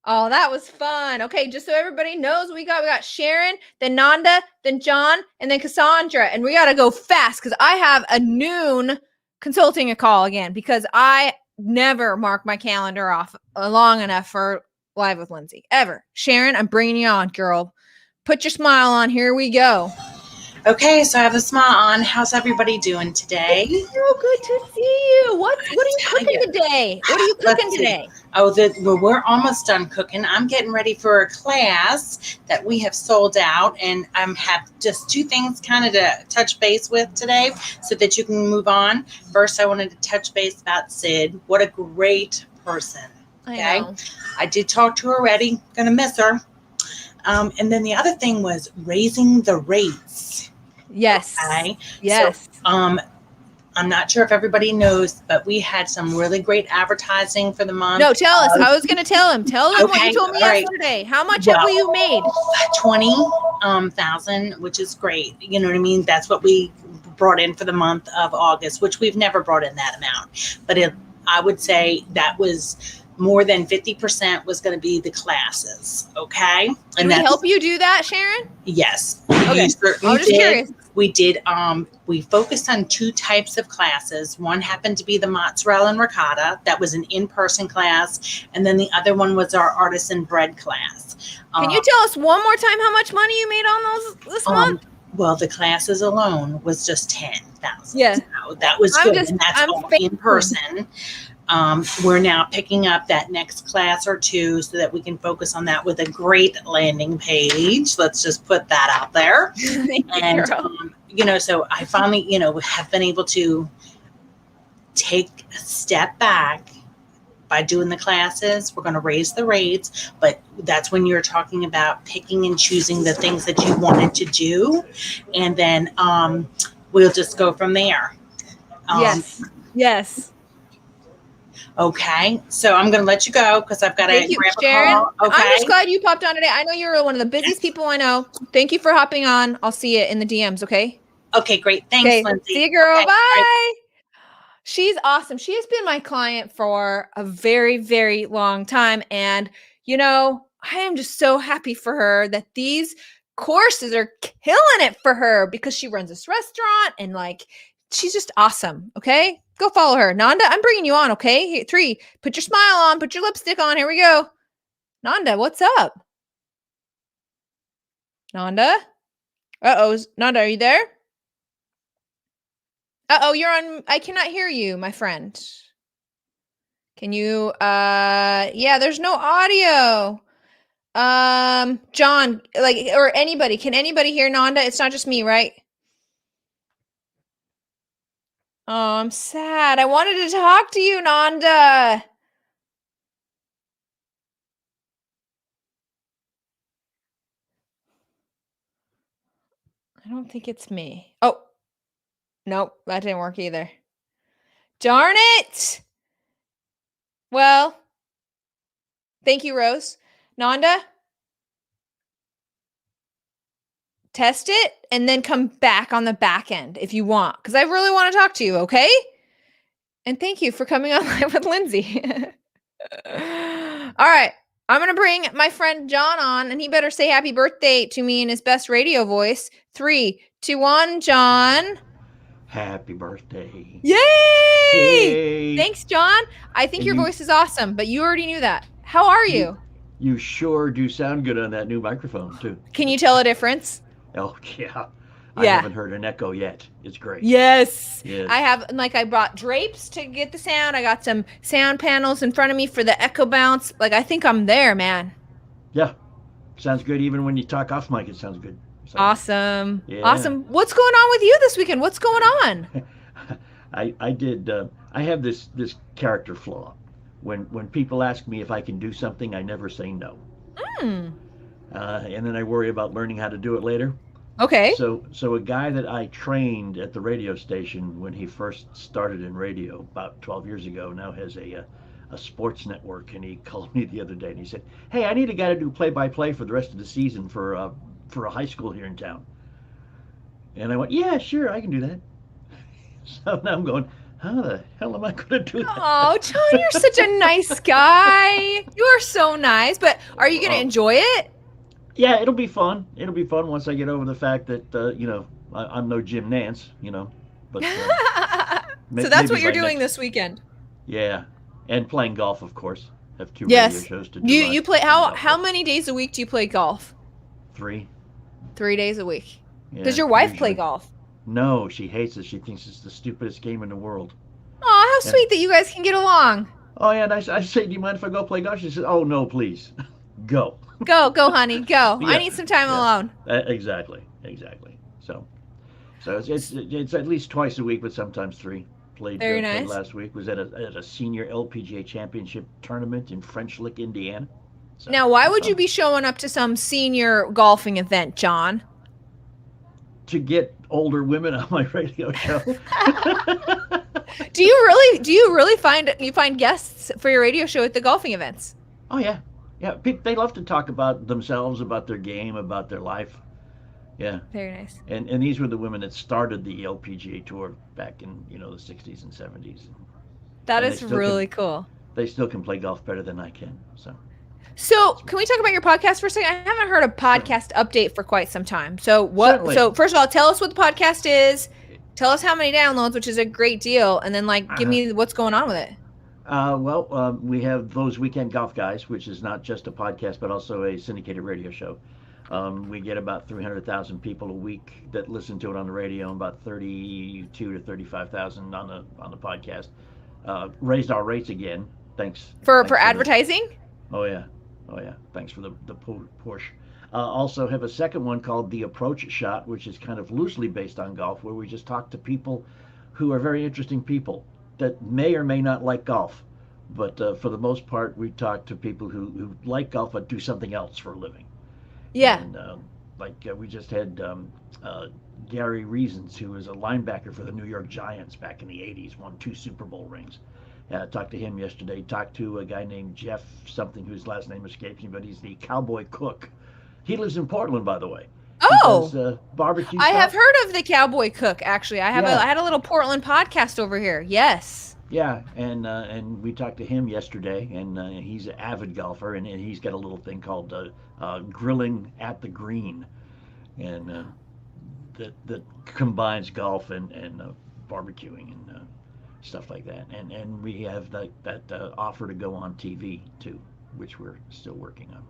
Speaker 1: Oh, that was fun. Okay, just so everybody knows, we got Sharon, then Nanda, then John, and then Cassandra. And we got to go fast because I have a noon consulting a call again because I never mark my calendar off long enough for Live with Lindsey, ever. Sharon, I'm bringing you on, girl. Put your smile on. Here we go.
Speaker 5: Okay, so I have a smile on. How's everybody doing today?
Speaker 1: So good to see you. What are you cooking today? What are you cooking today?
Speaker 5: Oh, we're almost done cooking. I'm getting ready for a class that we have sold out, and I have just two things kind of to touch base with today so that you can move on. First, I wanted to touch base about Sid. What a great person. Okay,
Speaker 1: I know.
Speaker 5: I did talk to her already. Gonna miss her. And then the other thing was raising the rates.
Speaker 1: Yes.
Speaker 5: Okay.
Speaker 1: Yes.
Speaker 5: So, I'm not sure if everybody knows, but we had some really great advertising for the month.
Speaker 1: No, tell us. I was going to tell him. Tell him what
Speaker 5: Okay,
Speaker 1: you told me
Speaker 5: all right.
Speaker 1: yesterday. How much have you made?
Speaker 5: 20,000, which is great. You know what I mean? That's what we brought in for the month of August, which we've never brought in that amount. But I would say that was more than 50% was going to be the classes. Okay.
Speaker 1: Did we help you do that, Sharon?
Speaker 5: Yes.
Speaker 1: Okay.
Speaker 5: You certainly
Speaker 1: I was just curious.
Speaker 5: We did. We focused on two types of classes. One happened to be the mozzarella and ricotta. That was an in-person class. And then the other one was our artisan bread class.
Speaker 1: Can you tell us one more time how much money you made on those this month?
Speaker 5: Well, the classes alone was just 10,000.
Speaker 1: Yeah.
Speaker 5: So that was good. And that's all in person. We're now picking up that next class or two so that we can focus on that with a great landing page. Let's just put that out there. And, so I finally, have been able to take a step back by doing the classes. We're going to raise the rates, but that's when you're talking about picking and choosing the things that you wanted to do. And then we'll just go from there.
Speaker 1: Yes.
Speaker 5: Okay, so I'm going to let you go because I've got to grab a
Speaker 1: Sharon.
Speaker 5: call. Okay.
Speaker 1: I'm just glad you popped on today. I know you're one of the busiest people I know. Thank you for hopping on. I'll see you in the DMs, okay?
Speaker 5: Okay, great. Thanks, Lindsey.
Speaker 1: See you, girl.
Speaker 5: Okay,
Speaker 1: bye.
Speaker 5: right.
Speaker 1: She's awesome. She has been my client for a very, very long time. And, I am just so happy for her that these courses are killing it for her because she runs this restaurant and she's just awesome. Okay. Go follow her. Nanda, I'm bringing you on. Okay. Here, 3, put your smile on, put your lipstick on. Here we go. Nanda, what's up? Nanda? Nanda, are you there? You're on. I cannot hear you, my friend. Can you, there's no audio. John, or anybody, can anybody hear Nanda? It's not just me, right? Oh, I'm sad. I wanted to talk to you, Nanda. don't think it's me. Oh, nope, that didn't work either. Darn it! Well, thank you, Rose. Nanda, test it and then come back on the back end if you want, because I really want to talk to you, okay? And thank you for coming on live with Lindsey. All right. I'm going to bring my friend John on, and he better say happy birthday to me in his best radio voice. 3, 2, 1, John.
Speaker 6: Happy birthday.
Speaker 1: Yay!
Speaker 6: Yay!
Speaker 1: Thanks, John. I think your voice is awesome, but you already knew that. How are you?
Speaker 6: You sure do sound good on that new microphone, too.
Speaker 1: Can you tell a difference?
Speaker 6: Oh, yeah. I haven't heard an echo yet. It's great.
Speaker 1: Yes.
Speaker 6: Yes.
Speaker 1: I have, I brought drapes to get the sound. I got some sound panels in front of me for the echo bounce. I think I'm there, man.
Speaker 6: Yeah. Sounds good. Even when you talk off mic, it sounds good. So,
Speaker 1: Awesome.
Speaker 6: Yeah.
Speaker 1: Awesome. What's going on with you this weekend? What's going on?
Speaker 6: I have this character flaw. When people ask me if I can do something, I never say no. And then I worry about learning how to do it later.
Speaker 1: Okay.
Speaker 6: So a guy that I trained at the radio station when he first started in radio about 12 years ago now has a sports network, and he called me the other day and he said, "Hey, I need a guy to do play-by-play for the rest of the season for a high school here in town." And I went, "Yeah, sure, I can do that." So now I'm going, how the hell am I going to do that?
Speaker 1: Oh, John, you're such a nice guy. You are so nice. But are you going to enjoy it?
Speaker 6: Yeah, it'll be fun. It'll be fun once I get over the fact that, I'm no Jim Nance, But
Speaker 1: so that's what you're doing this weekend.
Speaker 6: Yeah, and playing golf, of course. Have 2 radio shows to do.
Speaker 1: You play how many days a week do you play golf?
Speaker 6: 3.
Speaker 1: 3 days a week.
Speaker 6: Yeah,
Speaker 1: Does your wife
Speaker 6: usually.
Speaker 1: play golf?
Speaker 6: No, she hates it. She thinks it's the stupidest game in the world.
Speaker 1: Oh, how sweet that you guys can get along.
Speaker 6: Oh, yeah, and I say, "Do you mind if I go play golf?" She says, "Oh, no, please. Go."
Speaker 1: Go, honey, go.
Speaker 6: Yeah,
Speaker 1: I need some time alone.
Speaker 6: Exactly. So it's at least twice a week, but sometimes 3. Played last week. Was at a senior LPGA championship tournament in French Lick, Indiana. So,
Speaker 1: now, why would you be showing up to some senior golfing event, John?
Speaker 6: To get older women on my radio show.
Speaker 1: Do you really find guests for your radio show at the golfing events?
Speaker 6: Oh yeah. They love to talk about themselves, about their game, about their life. Yeah.
Speaker 1: Very nice.
Speaker 6: And these were the women that started the LPGA tour back in the 60s and 70s.
Speaker 1: That is really cool.
Speaker 6: They still can play golf better than I can.
Speaker 1: So can we talk about your podcast for a second? I haven't heard a podcast update for quite some time. So
Speaker 6: Certainly.
Speaker 1: So first of all, tell us what the podcast is. Tell us how many downloads, which is a great deal, and then give me what's going on with it.
Speaker 6: We have Those Weekend Golf Guys, which is not just a podcast, but also a syndicated radio show. We get about 300,000 people a week that listen to it on the radio, and about 32 to 35,000 on the podcast. Raised our rates again. Thanks.
Speaker 1: For advertising?
Speaker 6: Oh yeah. Thanks for the push. Also have a second one called The Approach Shot, which is kind of loosely based on golf, where we just talk to people who are very interesting people that may or may not like golf. But for the most part, we talk to people who like golf but do something else for a living.
Speaker 1: Yeah.
Speaker 6: And we just had Gary Reasons, who was a linebacker for the New York Giants back in the 80s, won 2 Super Bowl rings. Talked to him yesterday. Talked to a guy named Jeff something, whose last name escapes me, but he's the cowboy cook. He lives in Portland, by the way.
Speaker 1: Oh,
Speaker 6: he does, barbecue.
Speaker 1: I have heard of the cowboy cook. Actually, I had a little Portland podcast over here. Yes.
Speaker 6: Yeah, and we talked to him yesterday, and he's an avid golfer, and he's got a little thing called Grilling at the Green, and that combines golf and barbecuing and stuff like that. And we have that offer to go on TV too, which we're still working on.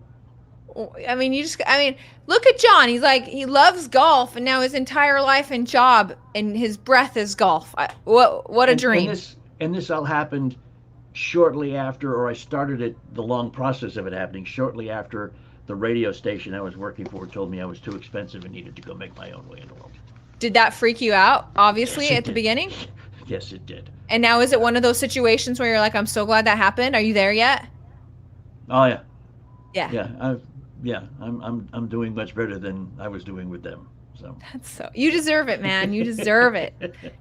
Speaker 1: Look at John. He loves golf, and now his entire life and job and his breath is golf. What a dream.
Speaker 6: And this all happened shortly after, or I started it, the long process of it happening shortly after the radio station I was working for told me I was too expensive and needed to go make my own way in the world.
Speaker 1: Did that freak you out, obviously,
Speaker 6: Yes,
Speaker 1: at the beginning?
Speaker 6: Yes, it did.
Speaker 1: And now is it one of those situations where you're like, I'm so glad that happened? Are you there yet?
Speaker 6: Oh yeah.
Speaker 1: Yeah.
Speaker 6: Yeah. I'm doing much better than I was doing with them. So
Speaker 1: That's so, you deserve it, man. You deserve it.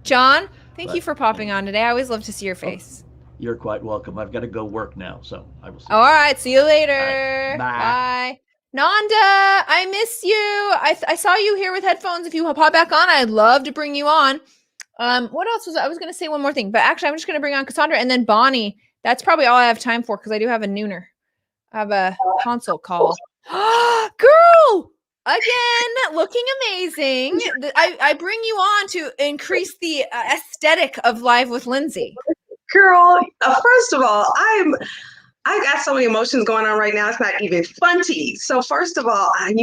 Speaker 1: John, thank you for popping on today. I always love to see your face.
Speaker 6: You're quite welcome. I've got to go work now, so I will see you.
Speaker 1: All right. See you later.
Speaker 6: All right, bye.
Speaker 1: Bye. Nanda, I miss you. I saw you here with headphones. If you pop back on, I'd love to bring you on. What else was I was going to say one more thing, but actually I'm just going to bring on Cassandra and then Bonnie. That's probably all I have time for because I do have a nooner. I have a consult call. Girl, again, looking amazing. I bring you on to increase the aesthetic of Live with Lindsey.
Speaker 7: Girl, first of all, I got so many emotions going on right now. It's not even funny. So first of all, I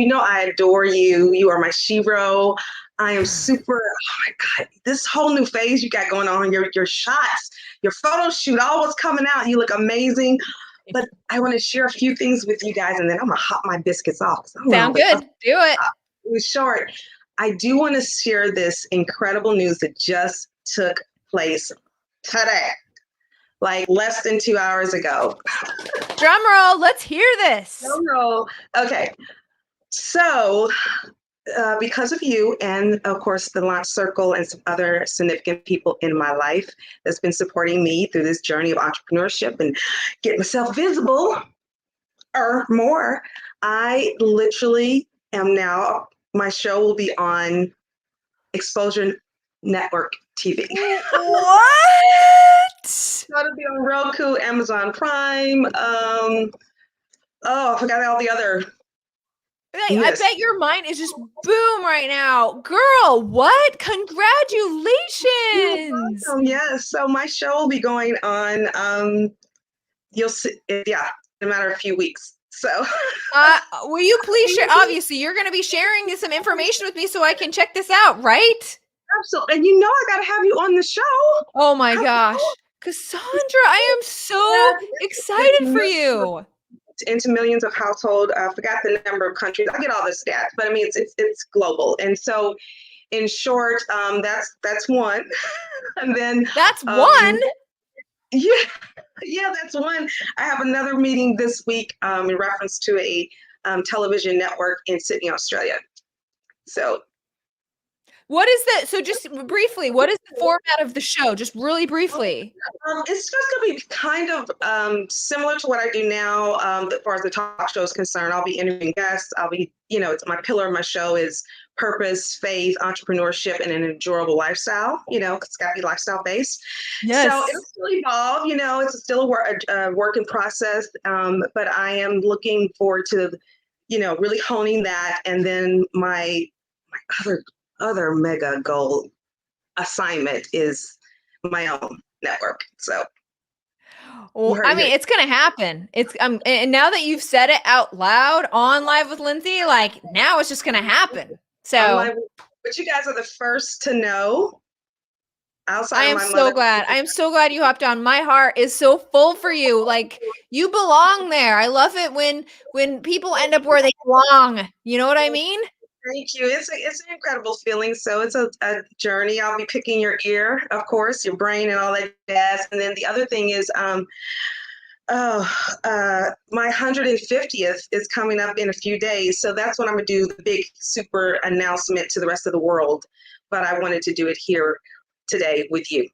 Speaker 7: adore you. You are my shero. I am super, oh my God, this whole new phase you got going on, your shots, your photo shoot, all what's coming out. You look amazing. But I want to share a few things with you guys, and then I'm going to hop my biscuits off.
Speaker 1: Sound good. Do it.
Speaker 7: It was short. I do want to share this incredible news that just took place today, like less than 2 hours ago.
Speaker 1: Drum roll. Let's hear this.
Speaker 7: Drum roll. Okay. So because of you and, of course, the Launch Circle and some other significant people in my life that's been supporting me through this journey of entrepreneurship and getting myself visible or more, I literally am now, my show will be on Exposure Network TV.
Speaker 1: What?
Speaker 7: It'll be on Roku, Amazon Prime. I forgot all the other.
Speaker 1: I bet your mind is just boom right now. Girl, what? Congratulations.
Speaker 7: Yes. So my show will be going on, you'll see, yeah, in a matter of a few weeks. So
Speaker 1: will you please share? Obviously, you're going to be sharing some information with me so I can check this out, right?
Speaker 7: Absolutely. And I got to have you on the show.
Speaker 1: Oh my gosh. Cassandra, I am so excited for you.
Speaker 7: Into millions of households. I forgot the number of countries. I get all the stats, but I mean it's global. And so, in short, that's one. And then
Speaker 1: that's one.
Speaker 7: Yeah, that's one. I have another meeting this week in reference to a television network in Sydney, Australia. So.
Speaker 1: What is that? So just briefly, what is the format of the show? Just really briefly.
Speaker 7: It's just going to be kind of similar to what I do now as far as the talk show is concerned. I'll be interviewing guests. I'll be, it's my pillar of my show is purpose, faith, entrepreneurship, and an enjoyable lifestyle. It's got to be lifestyle based.
Speaker 1: Yes.
Speaker 7: So it'll still evolve. It's still a work in process. But I am looking forward to, really honing that. And then my other mega goal assignment is my own network. So
Speaker 1: I mean, it's gonna happen. It's and now that you've said it out loud on Live with Lindsey, like now it's just gonna happen. So
Speaker 7: but you guys are the first to know.
Speaker 1: I am so glad. I am so glad you hopped on. My heart is so full for you. Like you belong there. I love it when people end up where they belong. You know what I mean?
Speaker 7: Thank you. It's an incredible feeling. So it's a journey. I'll be picking your ear, of course, your brain and all that jazz. And then the other thing is, my 150th is coming up in a few days. So that's when I'm going to do the big super announcement to the rest of the world. But I wanted to do it here today with you.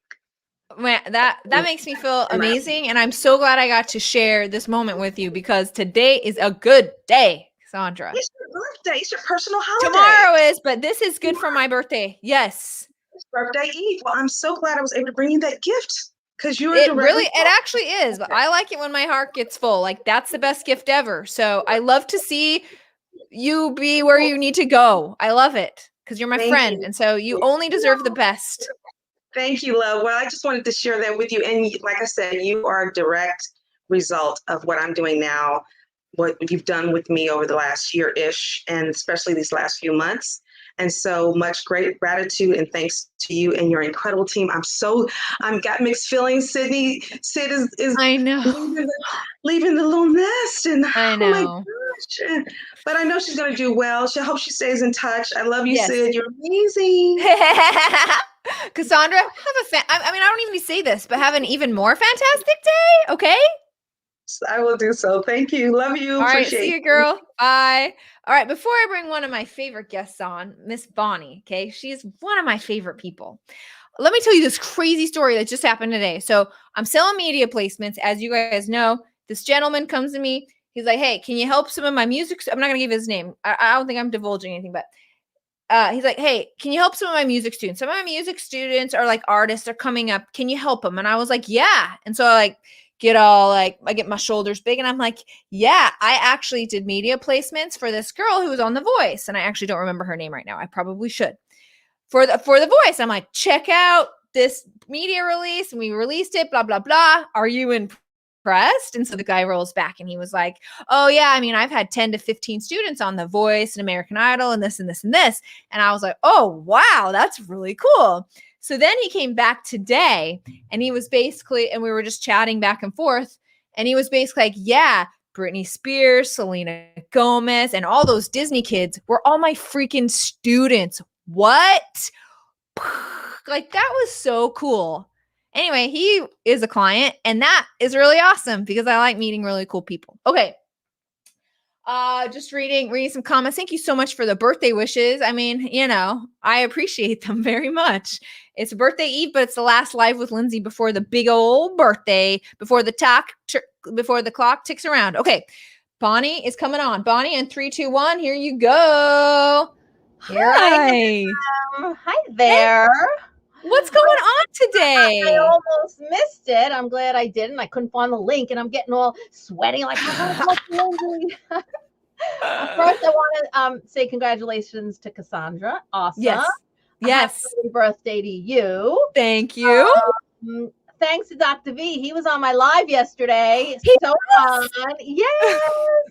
Speaker 1: Man, that makes me feel amazing. And I'm so glad I got to share this moment with you because today is a good day. Sandra.
Speaker 7: It's your birthday. It's your personal holiday.
Speaker 1: Tomorrow is, but this is good for my birthday. Yes.
Speaker 7: It's birthday eve. Well, I'm so glad I was able to bring you that gift because you were
Speaker 1: it actually is. But I like it when my heart gets full. Like that's the best gift ever. So I love to see you be where you need to go. I love it because you're my friend. And so you only deserve the best.
Speaker 7: Thank you, love. Well, I just wanted to share that with you. And like I said, you are a direct result of what I'm doing now. What you've done with me over the last year-ish, and especially these last few months. And so much great gratitude and thanks to you and your incredible team. I'm got mixed feelings. Sid is
Speaker 1: I know
Speaker 7: leaving the little nest, and
Speaker 1: I know.
Speaker 7: Oh my gosh. But I know she's gonna do well. I hope she stays in touch. I love you, yes. Sid. You're amazing.
Speaker 1: Cassandra, I don't even say this, but have an even more fantastic day. Okay.
Speaker 7: I will do so. Thank you. Love you.
Speaker 1: All right,
Speaker 7: Appreciate
Speaker 1: see you, girl. Bye. All right, before I bring one of my favorite guests on, Miss Bonnie, okay? She's one of my favorite people. Let me tell you this crazy story that just happened today. So I'm selling media placements. As you guys know, this gentleman comes to me. He's like, hey, can you help some of my music? I'm not going to give his name. I don't think I'm divulging anything, but he's like, hey, can you help some of my music students? Some of my music students are like artists are coming up. Can you help them? And I was like, yeah. And so I get I get my shoulders big and I'm like, yeah, I actually did media placements for this girl who was on The Voice. And I actually don't remember her name right now. I probably should. For the Voice, I'm like, check out this media release. And we released it, blah, blah, blah. Are you impressed? And so the guy rolls back and he was like, oh yeah, I mean, I've had 10 to 15 students on The Voice and American Idol and this and this and this. And I was like, oh wow, that's really cool. So then he came back today and he was basically, and we were just chatting back and forth. And he was basically like, yeah, Britney Spears, Selena Gomez, and all those Disney kids were all my freaking students. What? Like, that was so cool. Anyway, he is a client, and that is really awesome because I like meeting really cool people. Okay. Just reading some comments. Thank you so much for the birthday wishes. I mean, I appreciate them very much. It's birthday eve, but it's the last live with Lindsey before the big old birthday, before the clock ticks around. Okay. Bonnie is coming on. Bonnie, in 3, 2, 1, here you go. Here
Speaker 8: Hi. Hi there.
Speaker 1: What's going on today?
Speaker 8: I almost missed it. I'm glad I didn't. I couldn't find the link, and I'm getting all sweaty. Like, first, I want to say congratulations to Cassandra. Awesome.
Speaker 1: Yes.
Speaker 8: Happy birthday to you.
Speaker 1: Thank you.
Speaker 8: Thanks to Dr. V. He was on my live yesterday. So fun. Yeah.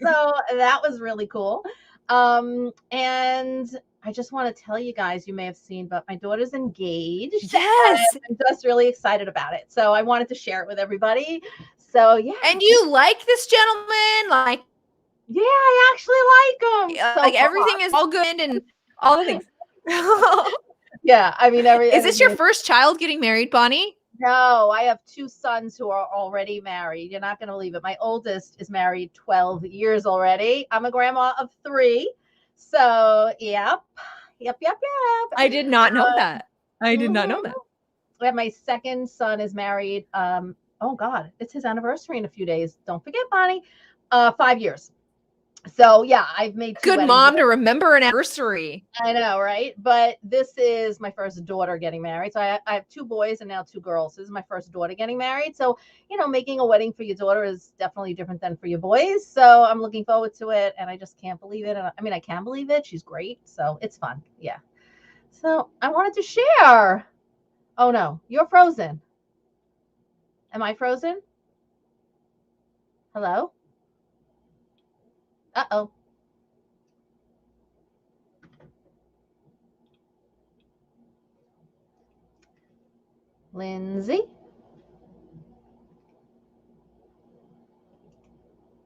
Speaker 8: So that was really cool. And I just want to tell you guys, you may have seen, but my daughter's engaged.
Speaker 1: Yes.
Speaker 8: I'm just really excited about it. So I wanted to share it with everybody. So yeah.
Speaker 1: And you like this gentleman? Like,
Speaker 8: yeah, I actually like him. So
Speaker 1: like everything is all good and all the things.
Speaker 8: Yeah, I mean,
Speaker 1: is this your first child getting married, Bonnie?
Speaker 8: No, I have 2 sons who are already married. You're not going to believe it. My oldest is married 12 years already. I'm a grandma of 3. So, yep.
Speaker 1: I did not know that. I did not know that.
Speaker 8: And my second son is married. Oh God, it's his anniversary in a few days. Don't forget, Bonnie. 5 years. So yeah, I've made 2
Speaker 1: good mom to remember an anniversary.
Speaker 8: I know, right? But this is my first daughter getting married. So I have 2 boys and now 2 girls. This is my first daughter getting married. So, making a wedding for your daughter is definitely different than for your boys. So I'm looking forward to it. And I just can't believe it. And I can believe it. She's great. So it's fun. Yeah. So I wanted to share. Oh no, you're frozen. Am I frozen? Hello? Uh-oh. Lindsey?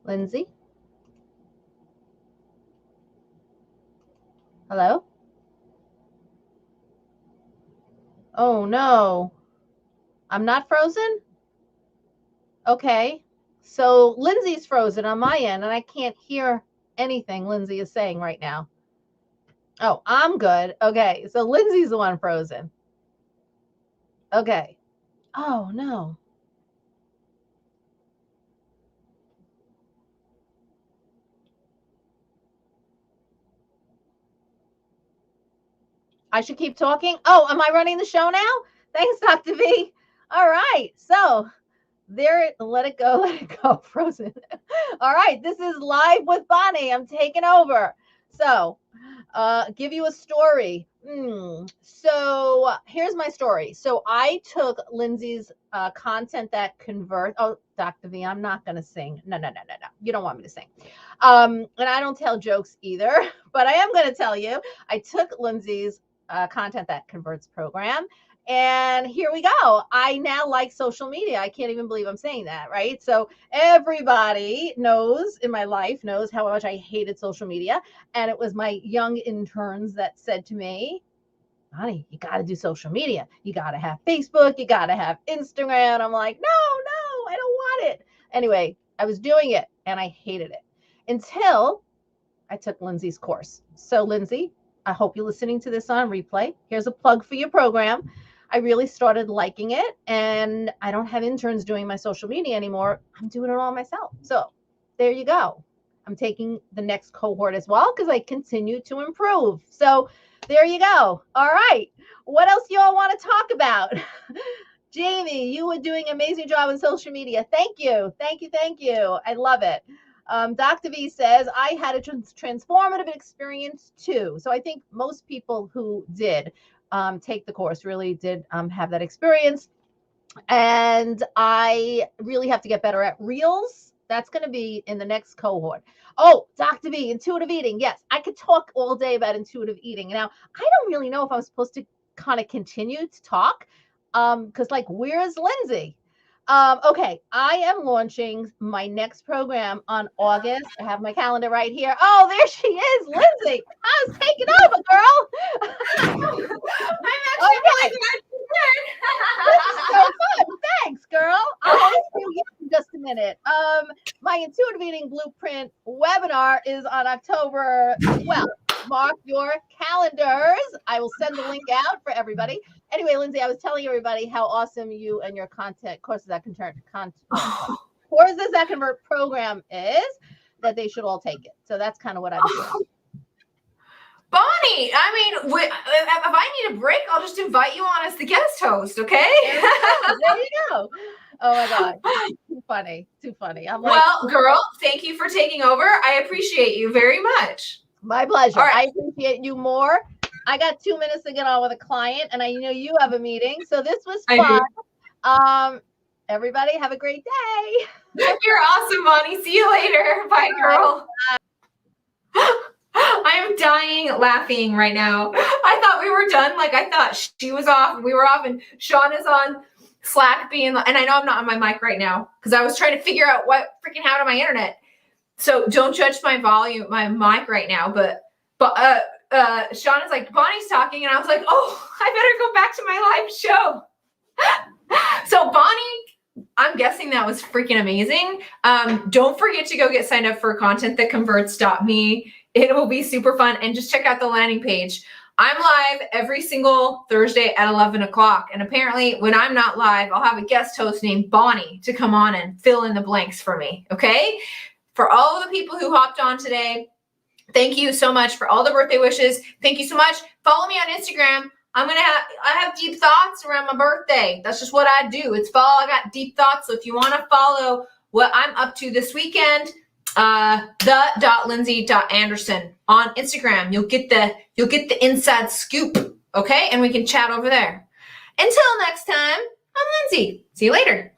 Speaker 8: Lindsey? Hello? Oh no. I'm not frozen? Okay. So Lindsey's frozen on my end, and I can't hear anything Lindsey is saying right now. Oh, I'm good. Okay. So Lindsey's the one frozen. Okay. Oh, no. I should keep talking. Oh, am I running the show now? Thanks, Dr. V. All right. So there, let it go, frozen. All right, this is Live with Bonnie. I'm taking over. So, give you a story. So here's my story. So I took Lindsey's content that converts. Oh, Dr. V, I'm not going to sing. No. You don't want me to sing. And I don't tell jokes either, but I am going to tell you, I took Lindsey's content that converts program. And here we go. I now like social media. I can't even believe I'm saying that, right? So everybody knows in my life knows how much I hated social media. And it was my young interns that said to me, Bonnie, you got to do social media. You got to have Facebook. You got to have Instagram. I'm like, no, I don't want it. Anyway, I was doing it and I hated it until I took Lindsey's course. So Lindsey, I hope you're listening to this on replay. Here's a plug for your program. I really started liking it, and I don't have interns doing my social media anymore. I'm doing it all myself. So there you go. I'm taking the next cohort as well because I continue to improve. So there you go. All right. What else do you all want to talk about? Jamie, you were doing an amazing job on social media. Thank you. Thank you. Thank you. I love it. Dr. V says, I had a transformative experience too. So I think most people who did take the course really did have that experience. And I really have to get better at Reels. That's going to be in the next cohort. Oh, Dr. V, intuitive eating. Yes, I could talk all day about intuitive eating. Now, I don't really know if I'm supposed to kind of continue to talk because like, where's Lindsey? Okay, I am launching my next program on August. I have my calendar right here. Oh, there she is, Lindsey. I was taking over, girl.
Speaker 1: I'm actually really glad you
Speaker 8: This is so fun. Thanks, girl. I'll see you in just a minute. My intuitive eating blueprint webinar is on October 12th. Mark your calendars. I will send the link out for everybody. Anyway, Lindsey, I was telling everybody how awesome you and your courses that convert program is, that they should all take it. So that's kind of what I'm doing.
Speaker 1: Bonnie, I mean, if I need a break, I'll just invite you on as the guest host, okay?
Speaker 8: There you go. Oh my God. Too funny. Too funny. I'm like,
Speaker 1: well, girl, thank you for taking over. I appreciate you very much.
Speaker 8: My pleasure.
Speaker 1: All right.
Speaker 8: I appreciate you more. I got 2 minutes to get on with a client, and I know you have a meeting. So this was fun. Everybody have a great day.
Speaker 1: You're awesome, Bonnie. See you later. Bye, girl. I am dying laughing right now. I thought we were done. Like, I thought she was off and we were off, and Sean is on Slack and I know I'm not on my mic right now because I was trying to figure out what freaking happened to my internet. So don't judge my volume, my mic right now. But Sean is like, Bonnie's talking, and I was like, oh, I better go back to my live show. So Bonnie, I'm guessing that was freaking amazing. Don't forget to go get signed up for contentthatconverts.me. It will be super fun. And just check out the landing page. I'm live every single Thursday at 11 o'clock. And apparently when I'm not live, I'll have a guest host named Bonnie to come on and fill in the blanks for me. Okay. For all of the people who hopped on today, thank you so much for all the birthday wishes. Thank you so much. Follow me on Instagram. I have deep thoughts around my birthday. That's just what I do. It's fall. I got deep thoughts. So if you want to follow what I'm up to this weekend, the.lindsey.anderson on Instagram. You'll get the inside scoop. Okay. And we can chat over there. Until next time, I'm Lindsey. See you later.